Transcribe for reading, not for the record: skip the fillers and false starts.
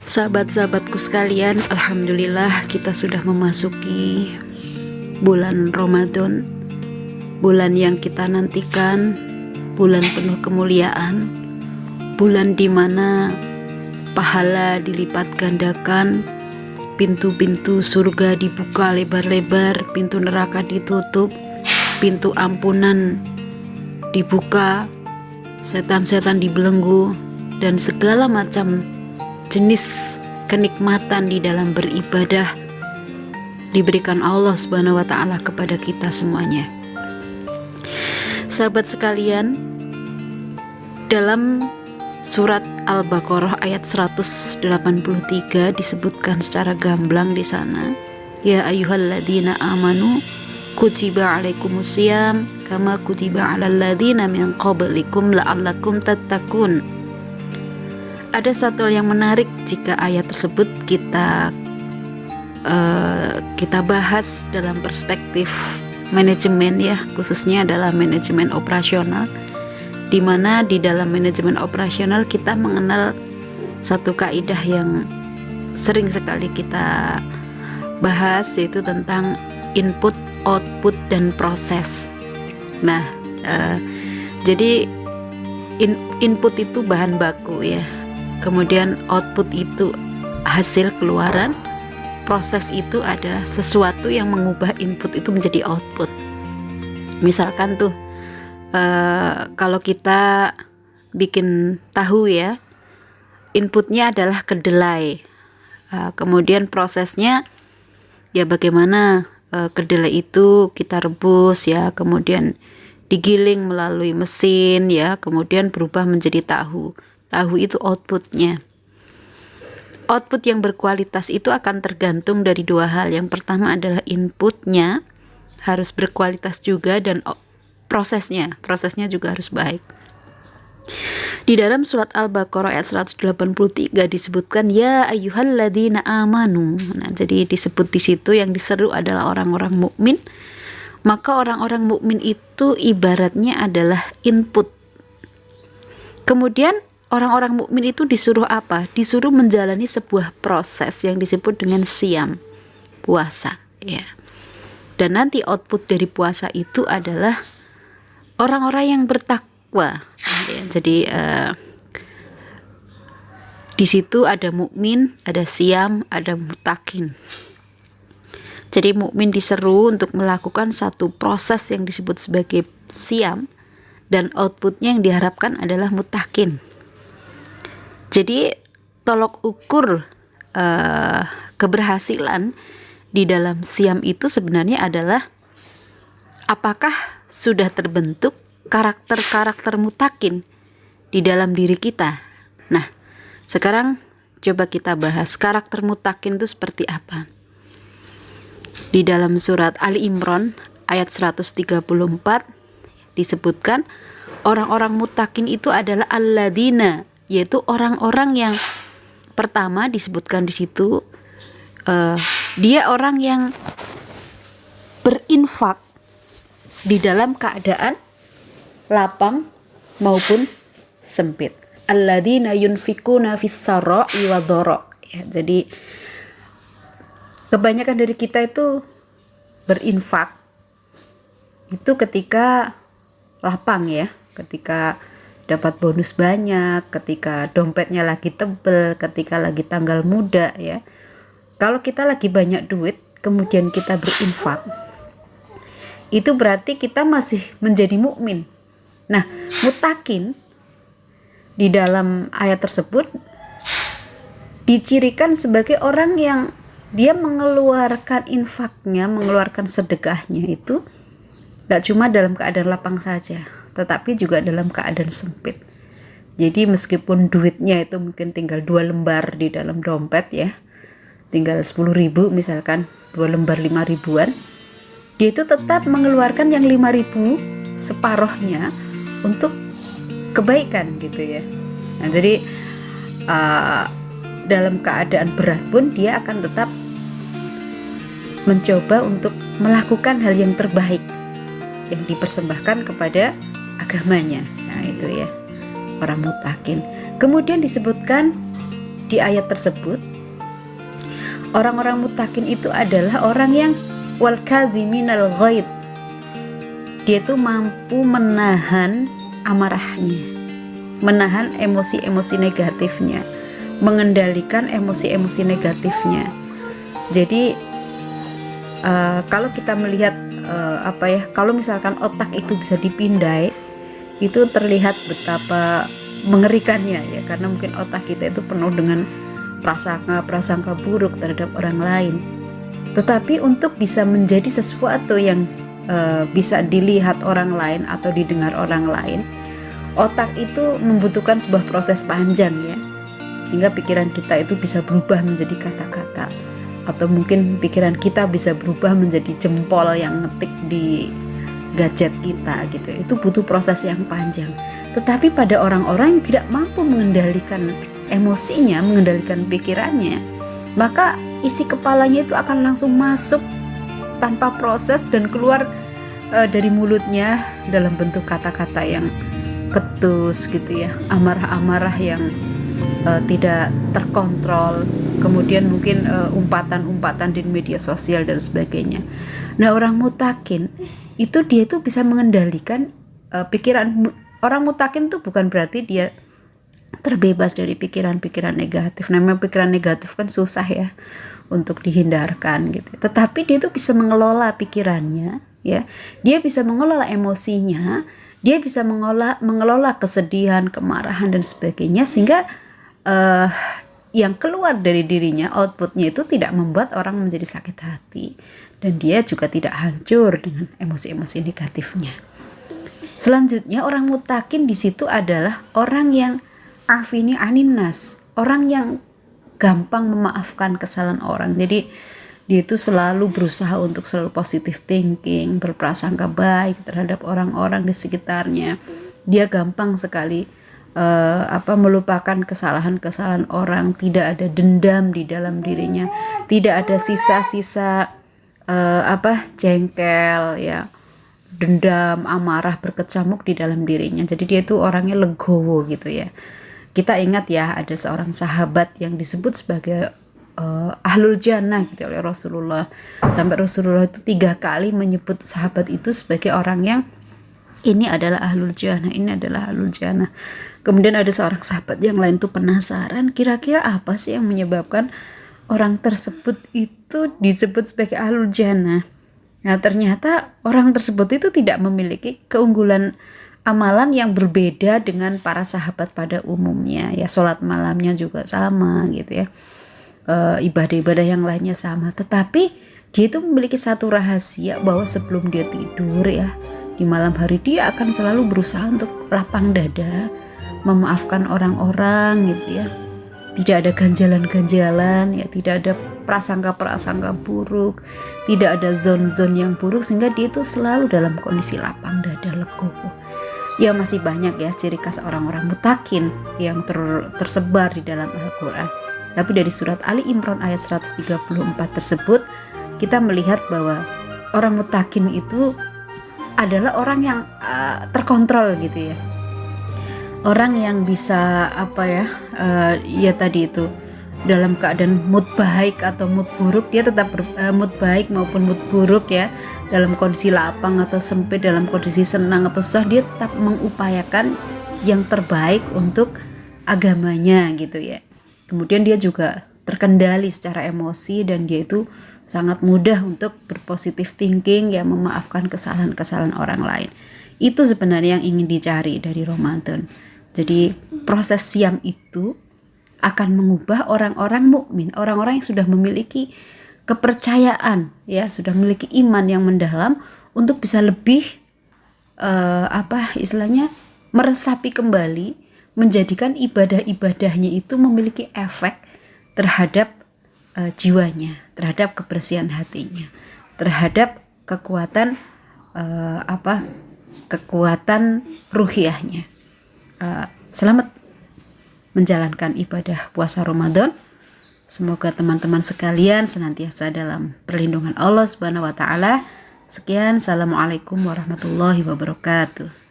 Sahabat-sahabatku sekalian, alhamdulillah kita sudah memasuki bulan Ramadan, bulan yang kita nantikan, bulan penuh kemuliaan, bulan di mana pahala dilipat gandakan, pintu-pintu surga dibuka lebar-lebar, pintu neraka ditutup, pintu ampunan dibuka, setan-setan dibelenggu, dan segala macam jenis kenikmatan di dalam beribadah diberikan Allah Subhanahu wa taala kepada kita semuanya. Sahabat sekalian, dalam surat Al-Baqarah ayat 183 disebutkan secara gamblang di sana, ya ayyuhalladzina amanu kutiba alaikumusiyam kama kutiba alal ladzina min qablikum la'allakum tattaqun. Ada satu hal yang menarik jika ayat tersebut kita bahas dalam perspektif manajemen, ya, khususnya adalah manajemen operasional, di mana di dalam manajemen operasional kita mengenal satu kaidah yang sering sekali kita bahas, yaitu tentang input, output, dan proses. Nah, jadi input itu bahan baku, ya. Kemudian output itu hasil keluaran, proses itu adalah sesuatu yang mengubah input itu menjadi output. Misalkan tuh kalau kita bikin tahu, ya, inputnya adalah kedelai, kemudian prosesnya ya bagaimana kedelai itu kita rebus, ya, kemudian digiling melalui mesin, ya, kemudian berubah menjadi tahu. Tahu itu outputnya. Output yang berkualitas itu akan tergantung dari dua hal. Yang pertama adalah inputnya harus berkualitas juga, dan prosesnya juga harus baik. Di dalam surat Al-Baqarah ayat 183 disebutkan ya ayyuhalladzina amanu. Nah, jadi disebut di situ yang diseru adalah orang-orang mukmin. Maka orang-orang mukmin itu ibaratnya adalah input. Kemudian orang-orang mukmin itu disuruh apa? Disuruh menjalani sebuah proses yang disebut dengan siyam, puasa, ya. Dan nanti output dari puasa itu adalah orang-orang yang bertakwa, ya. Jadi di situ ada mukmin, ada siyam, ada mutakin. Jadi mukmin diseru untuk melakukan satu proses yang disebut sebagai siyam, dan outputnya yang diharapkan adalah mutakin. Jadi tolok ukur keberhasilan di dalam siyam itu sebenarnya adalah apakah sudah terbentuk karakter-karakter mutakin di dalam diri kita. Nah, sekarang coba kita bahas karakter mutakin itu seperti apa. Di dalam surat Ali Imran ayat 134 disebutkan orang-orang mutakin itu adalah alladzina, yaitu orang-orang yang pertama disebutkan di situ dia orang yang berinfak di dalam keadaan lapang maupun sempit. Alladzina yunfikuna fis-sarra'i wadh-dharra. Ya, jadi kebanyakan dari kita itu berinfak itu ketika lapang, ya, ketika dapat bonus banyak, ketika dompetnya lagi tebel, ketika lagi tanggal muda, ya. Kalau kita lagi banyak duit kemudian kita berinfak, itu berarti kita masih menjadi mukmin. Nah, mutakin di dalam ayat tersebut dicirikan sebagai orang yang dia mengeluarkan infaknya, mengeluarkan sedekahnya itu gak cuma dalam keadaan lapang saja, tetapi juga dalam keadaan sempit. Jadi meskipun duitnya itu mungkin tinggal 2 lembar di dalam dompet, ya, tinggal 10.000 misalkan, 2 lembar 5.000-an, dia itu tetap mengeluarkan yang 5.000 separohnya untuk kebaikan, gitu, ya. Nah, jadi dalam keadaan berat pun dia akan tetap mencoba untuk melakukan hal yang terbaik yang dipersembahkan kepada agamanya. Nah, itu, ya, orang mutakin. Kemudian disebutkan di ayat tersebut, orang-orang muttaqin itu adalah orang yang wal kadhiminal ghaid. Dia itu mampu menahan amarahnya, menahan emosi-emosi negatifnya, mengendalikan emosi-emosi negatifnya. Jadi kalau kita melihat kalau misalkan otak itu bisa dipindai, itu terlihat betapa mengerikannya ya, karena mungkin otak kita itu penuh dengan prasangka buruk terhadap orang lain. Tetapi untuk bisa menjadi sesuatu yang bisa dilihat orang lain atau didengar orang lain, otak itu membutuhkan sebuah proses panjang ya, sehingga pikiran kita itu bisa berubah menjadi kata-kata, atau mungkin pikiran kita bisa berubah menjadi jempol yang ngetik di gadget kita gitu. Itu butuh proses yang panjang. Tetapi pada orang-orang yang tidak mampu mengendalikan emosinya, mengendalikan pikirannya, maka isi kepalanya itu akan langsung masuk tanpa proses dan keluar dari mulutnya dalam bentuk kata-kata yang ketus gitu ya, amarah-amarah yang tidak terkontrol, kemudian mungkin umpatan-umpatan di media sosial dan sebagainya. Nah, orang muttaqin itu dia itu bisa mengendalikan pikiran. Orang muttaqin itu bukan berarti dia terbebas dari pikiran-pikiran negatif. Namanya pikiran negatif kan susah ya untuk dihindarkan gitu. Tetapi dia itu bisa mengelola pikirannya ya. Dia bisa mengelola emosinya, dia bisa mengelola kesedihan, kemarahan dan sebagainya, sehingga yang keluar dari dirinya, outputnya itu tidak membuat orang menjadi sakit hati, dan dia juga tidak hancur dengan emosi-emosi negatifnya. Selanjutnya, orang muttaqin di situ adalah orang yang afini aninnas, orang yang gampang memaafkan kesalahan orang. Jadi dia itu selalu berusaha untuk selalu positive thinking, berprasangka baik terhadap orang-orang di sekitarnya. Dia gampang sekali melupakan kesalahan-kesalahan orang, tidak ada dendam di dalam dirinya, tidak ada sisa-sisa jengkel ya, dendam, amarah berkecamuk di dalam dirinya. Jadi dia itu orangnya legowo gitu ya. Kita ingat ya, ada seorang sahabat yang disebut sebagai ahlul jannah gitu oleh Rasulullah. Sampai Rasulullah itu 3 kali menyebut sahabat itu sebagai orang yang ini adalah ahlul jannah, ini adalah ahlul jannah. Kemudian ada seorang sahabat yang lain tuh penasaran, kira-kira apa sih yang menyebabkan orang tersebut itu disebut sebagai ahlul jannah. Nah, ternyata orang tersebut itu tidak memiliki keunggulan amalan yang berbeda dengan para sahabat pada umumnya ya. Sholat malamnya juga sama gitu ya, ibadah-ibadah yang lainnya sama. Tetapi dia itu memiliki satu rahasia, bahwa sebelum dia tidur ya, di malam hari dia akan selalu berusaha untuk lapang dada, memaafkan orang-orang gitu ya. Tidak ada ganjalan-ganjalan ya, tidak ada prasangka-prasangka buruk, tidak ada zon-zon yang buruk, sehingga dia itu selalu dalam kondisi lapang dada, legowo. Ya, masih banyak ya ciri khas orang-orang muttaqin yang tersebar di dalam Al-Quran. Tapi dari surat Ali Imran ayat 134 tersebut, kita melihat bahwa orang muttaqin itu adalah orang yang terkontrol gitu ya. Orang yang bisa ya tadi itu, dalam keadaan mood baik atau mood buruk, dia tetap mood baik maupun mood buruk ya, dalam kondisi lapang atau sempit, dalam kondisi senang atau susah, dia tetap mengupayakan yang terbaik untuk agamanya gitu ya. Kemudian dia juga terkendali secara emosi, dan dia itu sangat mudah untuk berpositif thinking ya, memaafkan kesalahan-kesalahan orang lain. Itu sebenarnya yang ingin dicari dari Ramadan. Jadi proses siam itu akan mengubah orang-orang mukmin, orang-orang yang sudah memiliki kepercayaan ya, sudah memiliki iman yang mendalam, untuk bisa lebih meresapi kembali, menjadikan ibadah-ibadahnya itu memiliki efek terhadap jiwanya, terhadap kebersihan hatinya, terhadap kekuatan kekuatan ruhiyahnya. Selamat menjalankan ibadah puasa Ramadan. Semoga teman-teman sekalian senantiasa dalam perlindungan Allah Subhanahu wa taala. Sekian, assalamualaikum warahmatullahi wabarakatuh.